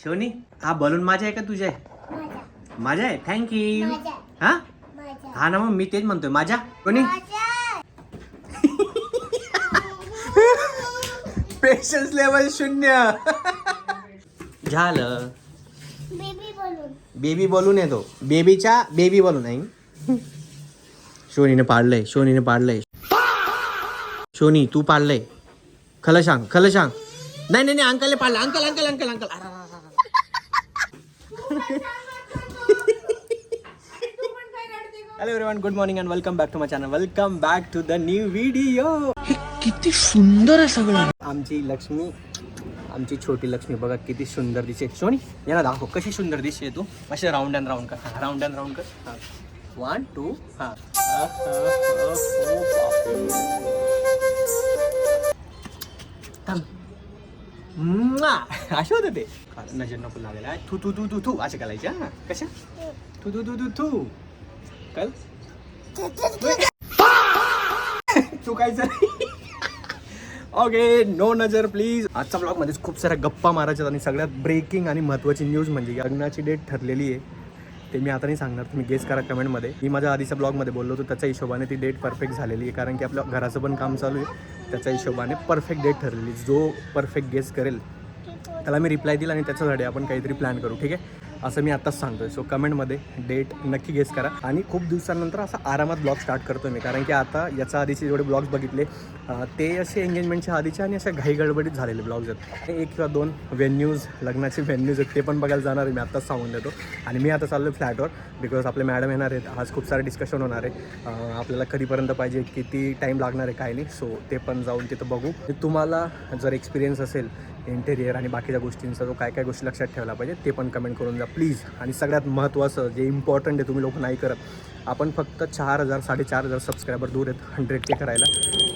शिवनी, हा बलून माझा आहे का तुझा आहे? माझा आहे. थँक्यू. हा हा ना, मग मी तेच म्हणतोय माझ्या. कोणी पेशन्स लेवल 0. झालं. बेबी बलून येतो. बेबीच्या बेबी बलून आहे. शोनीने पाडलंय. शोनी तू पाडलंय. खरं सांग. नाही नाही अंकलने पाडलं. Uncle. Hello everyone, good morning and welcome back to my channel. Welcome back to the new video. किती सुंदर आहे सगळं. आमची लक्ष्मी, आमची छोटी लक्ष्मी बघा किती सुंदर दिसते. सोनी याला दाखव कशी सुंदर दिसते तू. असे राऊंड अँड राऊंड कर. राऊंड अँड राऊंड कर. 1 2 हा. असे होतं ते. नजर नको लागायला. थू थू थू थू थू असे करायचे. हा कशा थू थू थू थू थू कल चुकायचं नाही. ओके, नो नजर प्लीज. आजच्या ब्लॉग मध्ये खूप साऱ्या गप्पा मारायच्यात आणि सगळ्यात ब्रेकिंग आणि महत्त्वाची न्यूज म्हणजे लग्नाची डेट ठरलेली आहे. ते मी आता नाही सांगणार, तुम्ही गेस करा कमेंटमध्ये. मी माझ्या आधीच्या ब्लॉगमध्ये बोललो होतो त्याच्या हिशोबाने ती डेट परफेक्ट झालेली आहे, कारण की आपल्या घराचं पण काम चालू आहे. त्याच्या हिशोबाने परफेक्ट डेट ठरलेली. जो परफेक्ट गेस करेल त्याला मी रिप्लाय दिला आणि त्याच्यासाठी आपण काहीतरी प्लॅन करू, ठीक आहे? असं मी आत्ताच सांगतोय. सो कमेंटमध्ये डेट नक्की गेस करा. आणि खूप दिवसांनंतर असा आरामात ब्लॉग स्टार्ट करतो मी, कारण की आता याच्या आधीचे जेवढे ब्लॉग्स बघितले ते असे एंगेजमेंटच्या आधीचे आणि अशा घाई गडबडीत झालेले ब्लॉग्स आहेत. 1 किंवा 2 व्हेन्यूज, लग्नाचे व्हेन्यूज आहेत, ते पण बघायला जाणार आहे मी, आत्ताच सांगून देतो. आणि मी आता चाललो फ्लॅटवर, बिकॉज आपले मॅडम येणार आहेत. आज खूप सारे डिस्कशन होणार आहे. आपल्याला कधीपर्यंत पाहिजे, किती टाईम लागणार आहे, काय नाही. सो ते पण जाऊन तिथं बघू. तुम्हाला जर एक्सपिरियन्स असेल इंटेरियर आणि बाकीच्या गोष्टींचा, जो काय लक्षात ठेवला पाहिजे ते पण कमेंट करून द्या प्लीज. आणि सगळ्यात महत्त्वाचं जे इम्पॉर्टंट आहे, तुम्ही लोक नाही करत. आपण फक्त 4,000 4,500 सबस्क्रायबर दूर आहेत 100K करायला.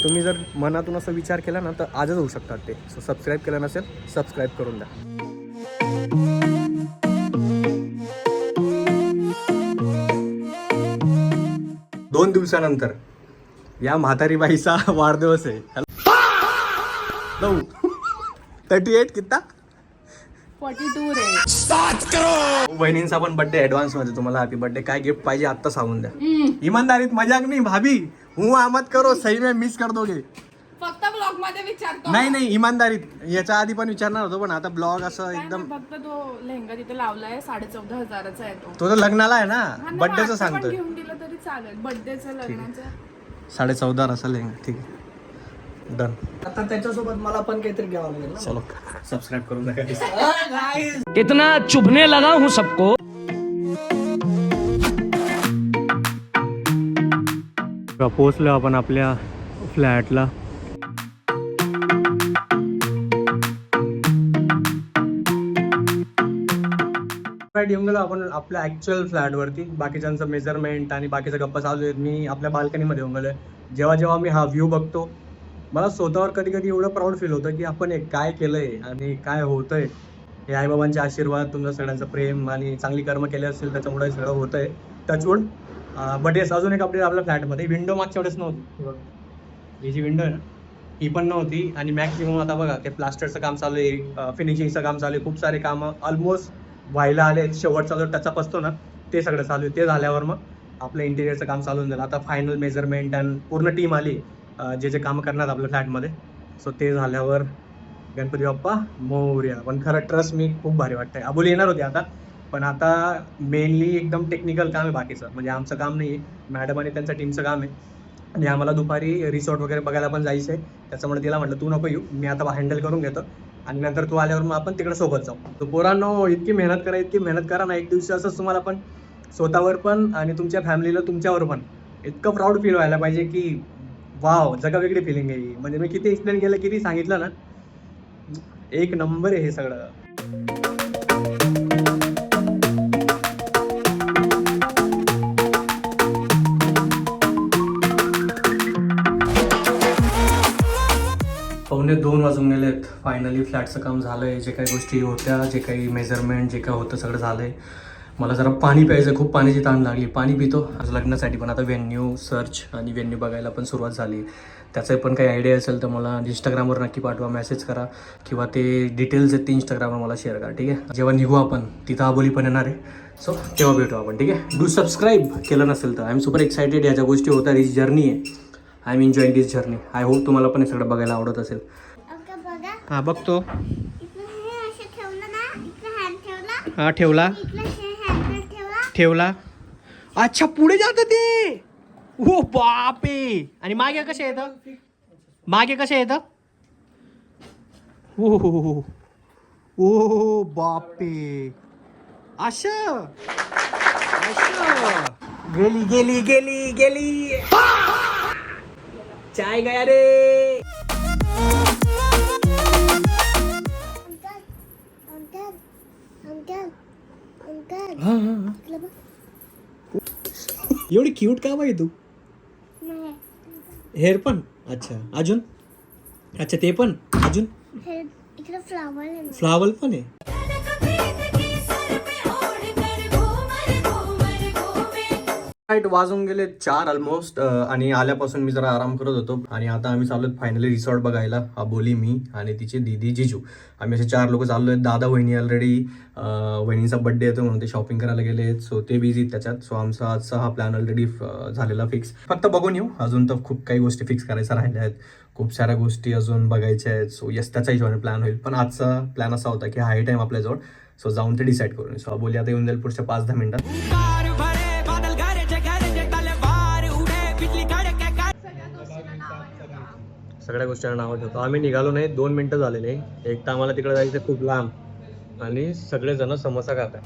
तुम्ही जर मनातून असा विचार केला ना तर आजच होऊ शकतात ते. सो सबस्क्राईब केलं नसेल, सबस्क्राईब करून द्या. 2 दिवसानंतर या म्हातारी बाईचा वाढदिवस आहे. 38 कितना 42 रे. 7 करोड. बहिणींचा पण बर्थडे ऍडव्हान्स मध्ये. तुम्हाला हॅपी बर्थडे. काय गिफ्ट पाहिजे आत्ता सांगून द्या. इमानदारीत, मजाक नाही भाभी. हूँ आमद करो, सही में मिस कर दोगे. फक्त ब्लॉग मध्ये विचारतो. नाही इमानदारीत. याच्या आधी पण विचारणार होतो, पण आता ब्लॉग असं एकदम. फक्त तो लेहंगा तिथे लावलाय 14,500चा आहे तो. तो तर लग्नाला आहे ना, बर्थडेचं सांगतोय. घेऊन दिलं तरी चालेल. बर्थडेचं लग्नाचं 14,500 असेल. ठीक आहे, डन. आता त्याच्यासोबत मला पण काहीतरी घ्यावं लागेल ना. चलो सबस्क्राईब करून द्या. इतना चुभने लगा हूँ सबको. पोहोचलो आपण आपल्या फ्लॅटला. येऊन गेलो आपण आपल्या ॲक्च्युअल फ्लॅटवरती. बाकीच्यांचं मेजरमेंट आणि बाकीच्या गप्पा चालू आहेत. मी आपल्या बाल्कनीमध्ये येऊन गेलो आहे. जेव्हा मी हा व्ह्यू बघतो, मला स्वतःवर कधी एवढं प्राऊड फील होतं की आपण एक काय केलं आहे आणि काय होतं आहे. हे आईबाबांचे आशीर्वाद, तुमचं सगळ्यांचं प्रेम आणि चांगली कर्म केले असेल त्याच्यामुळे सगळं होतं आहे. टचवूड. बट येस, अजून एक अपडेट आपल्या फ्लॅटमध्ये. विंडो मागच्या वेळेस नव्हती. ही जी विंडो आहे ना, ही पण नव्हती. आणि मॅक्सिमम आता बघा ते प्लास्टरचं काम चालू आहे, फिनिशिंगचं काम चालू आहे. खूप सारे कामं ऑलमोस्ट व्हायला आले. शेवटचा जो टचअप असतो ना, ते सगळं चालू आहे. ते झाल्यावर मग आपलं इंटिरियरचं काम चालू झालं. आता फायनल मेजरमेंट आणि पूर्ण टीम आली जे कामं करणार आपल्या फ्लॅटमध्ये. सो ते झाल्यावर गणपती बाप्पा मोरया. पण खरं ट्रस्ट मी खूप भारी वाटतंय. अबोली येणार होते आता, पण आता मेनली एकदम टेक्निकल काम आहे बाकीचं. म्हणजे आमचं काम नाही आहे, मॅडम आणि त्यांच्या टीमचं काम आहे. आणि आम्हाला दुपारी रिसॉर्ट वगैरे बघायला पण जायचं आहे. त्याच्यामुळे तिला म्हटलं तू नको येऊ, मी आता हँडल करून घेतो आणि नंतर तू आल्यावर मग आपण तिकडे सोबत जाऊ. तो पोरांनो, इतकी मेहनत करा ना. एक दिवशी असंच तुम्हाला पण स्वतःवर पण आणि तुमच्या फॅमिलीला तुमच्यावर पण इतकं प्राऊड फील व्हायला पाहिजे की वाव, जगावेगळी फिलिंग आहे ही. म्हणजे मी किती एक्सप्लेन केलं, किती सांगितलं ना, एक नंबर आहे हे सगळं. पावणे 2 वाजून गेलेत. फायनली फ्लॅटचं काम झालं आहे. जे काही गोष्टी होत्या, जे काही मेजरमेंट, जे काय होतं सगळं झालं आहे. मला जरा पाणी प्यायचं, खूप पाण्याची ताण लागली. पाणी पितो आज लग्नासाठी. पण आता व्हेन्यू सर्च आणि व्हेन्यू बघायला पण सुरुवात झाली. त्याचं पण काही आयडिया असेल तर मला इंस्टाग्रामवर नक्की पाठवा, मेसेज करा किंवा ते डिटेल्स आहेत ते इंस्टाग्रामवर मला शेअर करा, ठीक आहे. जेव्हा निघू आपण तिथं आबोली पण येणार आहे, सो तेव्हा भेटू आपण, ठीक आहे. डू सबस्क्राईब केलं नसेल तर. आय एम सुपर एक्सायटेड, या ज्या गोष्टी होतात, ही जर्नी आहे. I am enjoying this journey. I hope तुम्हाला पण हे सगळं बघायला आवडत असेल. हां बघतो. हां ठेवला ठेवला. अच्छा पुढे जातं ते. ओ बापे. आणि मागे कसे येतं, मागे कसे येतं. ओ हो ओ बापे. अच्छा अच्छा. गेली गेली गेली गेली. चाय गया रे. एवढी क्यूट का बाई तू. हेअर पण. अच्छा अजून. अच्छा ते पण अजून. इकडे फ्लावर पण आहे. राईट, वाजून गेले 4 ऑलमोस्ट. आणि आल्यापासून मी जरा आराम करत होतो आणि आता आम्ही चाललो फायनली रिसॉर्ट बघायला. अबोली, मी आणि तिची दीदी जिजू, आम्ही असे 4 लोक चाललो आहेत. दादा वहिनी ऑलरेडी वहिनीचा बड्डे येतो म्हणून ते शॉपिंग करायला गेले आहेत, सो ते बिझी त्याच्यात. सो आमचा आजचा हा प्लॅन ऑलरेडी झालेला फिक्स. फक्त बघून येऊ, अजून तर खूप काही गोष्टी फिक्स करायच्या राहिल्या आहेत, खूप साऱ्या गोष्टी अजून बघायच्या आहेत. सो यस, त्याच्या हिशोबाने प्लॅन होईल. पण आजचा प्लॅन असा होता की हाय टाईम आपल्याजवळ, सो जाऊन ते डिसाईड करून. सो अबोली आता येऊन जाईल पुढच्या 5-10 मिनिटात. सगळ्या गोष्टींना नाव ठेवतो. आम्ही निघालो नाही, 2 मिनटं झालेले. एक तर आम्हाला तिकडे जायचं खूप लांब आणि सगळेजण समोसा खातात.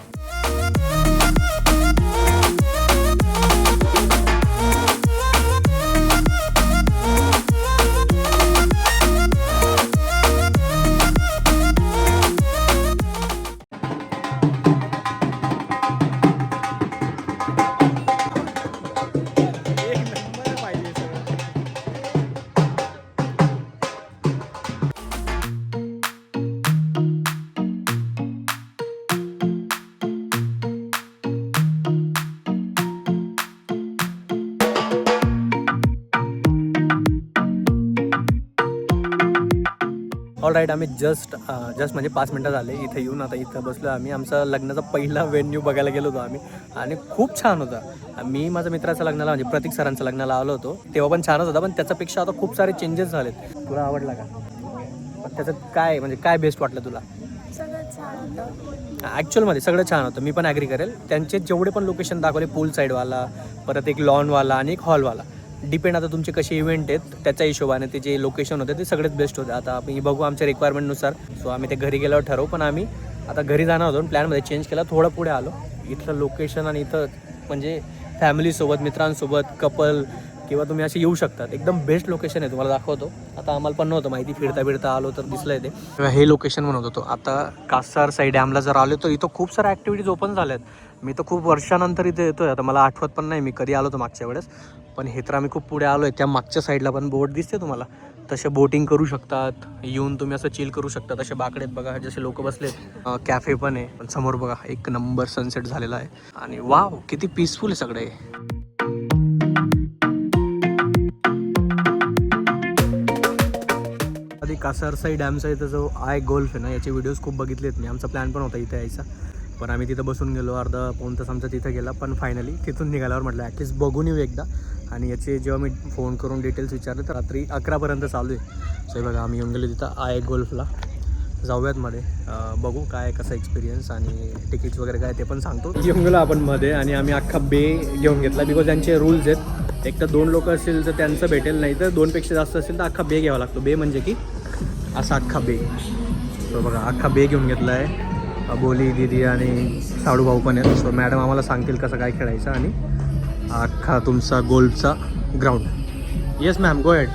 ऑल राईट, आम्ही जस्ट म्हणजे 5 मिनटं झाले इथे येऊन. आता इथं बसलो आम्ही. आमचा लग्नाचा पहिला व्हेन्यू बघायला गेलो होतो आम्ही आणि खूप छान होता. मी माझ्या मित्राच्या लग्नाला म्हणजे प्रतीक सरांच्या लग्नाला आलो होतो, तेव्हा पण छानच होता. पण त्याच्यापेक्षा आता खूप सारे चेंजेस झालेत. तुला आवडला का? पण त्याच्यात काय म्हणजे काय बेस्ट वाटलं तुला? ॲक्च्युअलमध्ये सगळं छान होतं, मी पण ॲग्री करेल. त्यांचे जेवढे पण लोकेशन दाखवले, पूल साईडवाला, परत एक लॉनवाला आणि एक हॉलवाला, डिपेंड आता तुमचे कसे इव्हेंट आहेत त्याच्या हिशोबाने ते जे लोकेशन होते ते सगळेच बेस्ट होते. आता आम्ही बघू आमच्या रिक्वायरमेंटनुसार, सो आम्ही ते घरी गेल्यावर ठरवू. पण आम्ही आता घरी जाणार होतो, प्लॅनमध्ये चेंज केला, थोडं पुढे आलो. इथलं लोकेशन आणि इथं म्हणजे फॅमिलीसोबत, मित्रांसोबत, कपल किंवा तुम्ही असे येऊ शकतात. एकदम बेस्ट लोकेशन आहे, तुम्हाला दाखवतो. आता आम्हाला पण नव्हतं माहिती, फिरता आलो तर दिसलं आहे ते. हे लोकेशन म्हणत होतो. आता कासार साईड डॅमला जर आलो तर इथं खूप साऱ्या ॲक्टिव्हिटीज ओपन झाल्यात. मी तर खूप वर्षानंतर इथे येतोय. आता मला आठवत पण नाही मी कधी आलो होतो मागच्या वेळेस, पण हे तर आम्ही खूप पुढे आलो आहे. त्या मागच्या साईडला पण बोट दिसते तुम्हाला, तसे बोटिंग करू शकतात, येऊन तुम्ही असं चिल करू शकता. तसे बाकडेत बघा जसे लोक बसलेत. कॅफे पण आहे, पण समोर बघा एक नंबर सनसेट झालेला आहे. आणि वाव किती पीसफुल आहे सगळे. आधी कासार साईड डॅमचा इथं जो आय गोल्फ आहे ना, याचे व्हिडिओज खूप बघितलेत मी. आमचा प्लॅन पण होता इथे यायचा, पण आम्ही तिथं बसून गेलो. अर्धा पाऊण तास आमचा तिथं गेला. पण फायनली तिथून निघाल्यावर म्हटलं ॲटलीस्ट बघून येऊ एकदा. आणि याचे जेव्हा मी फोन करून डिटेल्स विचारले तर रात्री 11पर्यंत चालू आहे. सो बघा आम्ही येऊन गेलो तिथं आय गोल्फला. जाऊयात मध्ये, बघू काय कसा एक्सपिरियन्स आणि तिकीट्स वगैरे काय ते पण सांगतो. येऊन गेलो आपण मध्ये आणि आम्ही अख्खा बे घेऊन घेतला. बिकॉज त्यांचे रूल्स आहेत, एक तर 2 लोक असतील तर त्यांचं भेटेल, नाही तर 2पेक्षा जास्त असेल तर अख्खा बे घ्यावा लागतो. बे म्हणजे की असा अख्खा बे. सो बघा अख्खा बे घेऊन घेतला आहे. अबोली, दीदी आणि साडूभाऊ पण आहेत. सो मॅडम आम्हाला सांगतील कसं काय खेळायचं आणि अख्खा तुमचा गोल्फचा ग्राउंड. येस मॅम, गो हेड.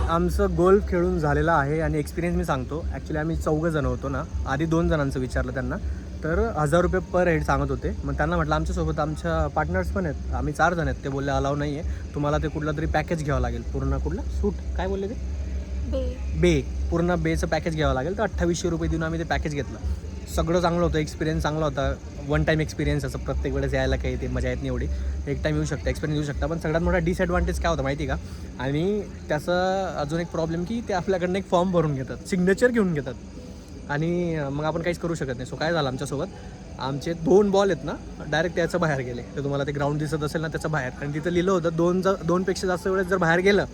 आमचं गोल्फ खेळून झालेलं आहे आणि एक्सपिरियन्स मी सांगतो. ॲक्च्युली आम्ही 4 जण होतो ना, आधी 2 जणांचं विचारलं त्यांना, तर 1000 रुपये पर हेड सांगत होते. मग त्यांना म्हटलं आमच्यासोबत आमच्या पार्टनर्स पण आहेत, आम्ही 4 जण आहेत. ते बोलले अलाव नाही आहे, तुम्हाला ते कुठलं तरी पॅकेज घ्यावं लागेल पूर्ण. कुठलं सूट काय बोलले ते, बे पूर्ण बेचं पॅकेज घ्यावं लागेल. तर 2800 रुपये देऊन आम्ही ते पॅकेज घेतलं. सगळं चांगलं होतं, एक्सपिरियन्स चांगला होता. वन टाईम एक्सपिरियन्स असं प्रत्येक वेळेस यायला काही ते मजा येत नाही एवढी. एक टाईम येऊ शकता, एक्सपिरियन्स येऊ शकता. पण सगळ्यात मोठा डिसएडव्हान्टेज काय होतं माहिती का? आणि त्याचा अजून एक प्रॉब्लेम की ते आपल्याकडनं एक फॉर्म भरून घेतात, सिग्नेचर घेऊन घेतात आणि मग आपण काहीच करू शकत नाही. सो काय झालं आमच्यासोबत, आमचे 2 बॉल आहेत ना डायरेक्ट त्याचं बाहेर गेले. तर तुम्हाला ते ग्राउंड दिसत असेल ना त्याचं बाहेर, आणि तिथं लिहिलं होतं 2पेक्षा जास्त वेळेस जर बाहेर गेलं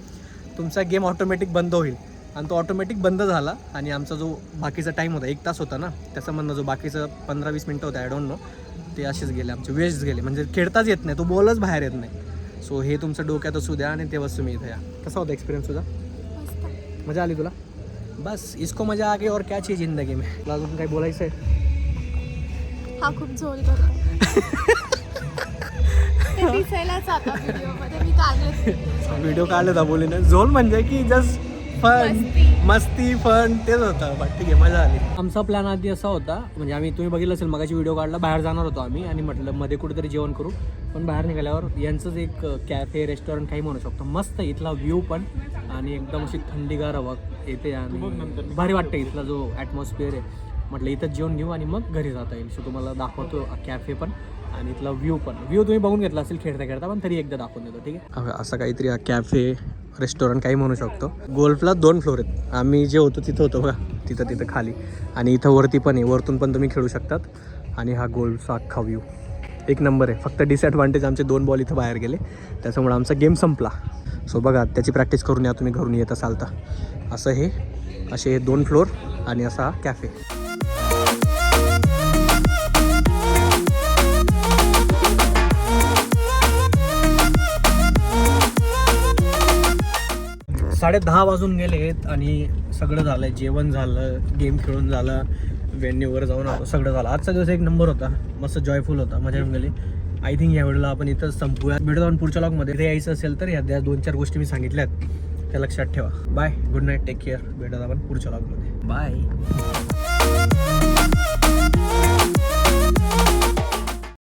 तुमचा गेम ऑटोमॅटिक बंद होईल. आणि तो ऑटोमॅटिक बंद झाला. आणि आमचा जो बाकीचा टाईम होता 1 तास होता ना, त्याच्यामधनं जो बाकीचं 15-20 मिनटं होतं, आय डोंट नो, ते असेच गेले आमचे, वेस्ट गेले. म्हणजे खेळताच येत नाही, तो बॉलच बाहेर येत नाही. सो हे तुमचं डोक्यात असू द्या आणि तेव्हाच तुम्ही इथे या. कसा होता एक्सपिरियन्स तुझा? मजा आली तुला? बस इसको मजा आ गई और क्या चाहिए जिंदगी में. तुला अजून काही बोलायचं आहे? हा खूप झोल करतो. ते दिसायलाच आता व्हिडिओमध्ये मी काढले. व्हिडिओ काढले तर बोली ना, झोल म्हणजे की जस्ट फन, मस्ती फन तेच होतं. बट ठीक आहे, मजा आली. आमचा प्लॅन आधी असा होता, म्हणजे आम्ही, तुम्ही बघितलं असेल मगाची व्हिडिओ काढला, बाहेर जाणार होतो आम्ही आणि म्हटलं मध्ये कुठेतरी जेवण करू. पण बाहेर निघाल्यावर यांचंच एक कॅफे रेस्टॉरंट काही म्हणू शकतो, मस्त इथला व्ह्यू पण आणि एकदम अशी थंडीगार हवा येते आणि भारी वाटतं इथला जो ॲटमॉस्फिअर आहे. म्हटलं इथंच जेवण घेऊ आणि मग घरी जाता येईल. सो तुम्हाला दाखवतो कॅफे पण आणि इथला व्ह्यू पण. व्ह्यू तुम्ही बघून घेतला असेल खेळता खेळता, पण तरी एकदा दाखवून देतो, ठीक आहे? असं काहीतरी कॅफे रेस्टॉरंट काही म्हणू शकतो. गोल्फला 2 फ्लोर आहेत. आम्ही जे होतो तिथं होतो बघा, तिथं खाली, आणि इथं वरती पण आहे, वरतून पण तुम्ही खेळू शकतात. आणि हा गोल्फचा अख्खा व्ह्यू एक नंबर आहे. फक्त डिसएडव्हान्टेज आमचे 2 बॉल इथं बाहेर गेले, त्याच्यामुळे आमचा गेम संपला. सो बघा, त्याची प्रॅक्टिस करून या तुम्ही घरून येत असाल तर. असं असे 2 फ्लोर आणि असा हा कॅफे. साडे 10 वाजून गेलेत आणि सगळं झालं आहे. जेवण झालं, गेम खेळून झालं, वेन्यूवर जाऊन आलो, सगळं झालं. आजचा दिवस एक नंबर होता, मस्त जॉयफुल होता, मजा येऊन गेली. आय थिंक या व्हिडिओला आपण इथंच संपूया. भेटू आपण पुढच्या व्लॉगमध्ये. ते यायचं असेल तर ह्या 2-4 गोष्टी मी सांगितल्यात त्या लक्षात ठेवा. Bye, good night, take care. भेटत आपण पुढच्या व्लॉगमध्ये. बाय.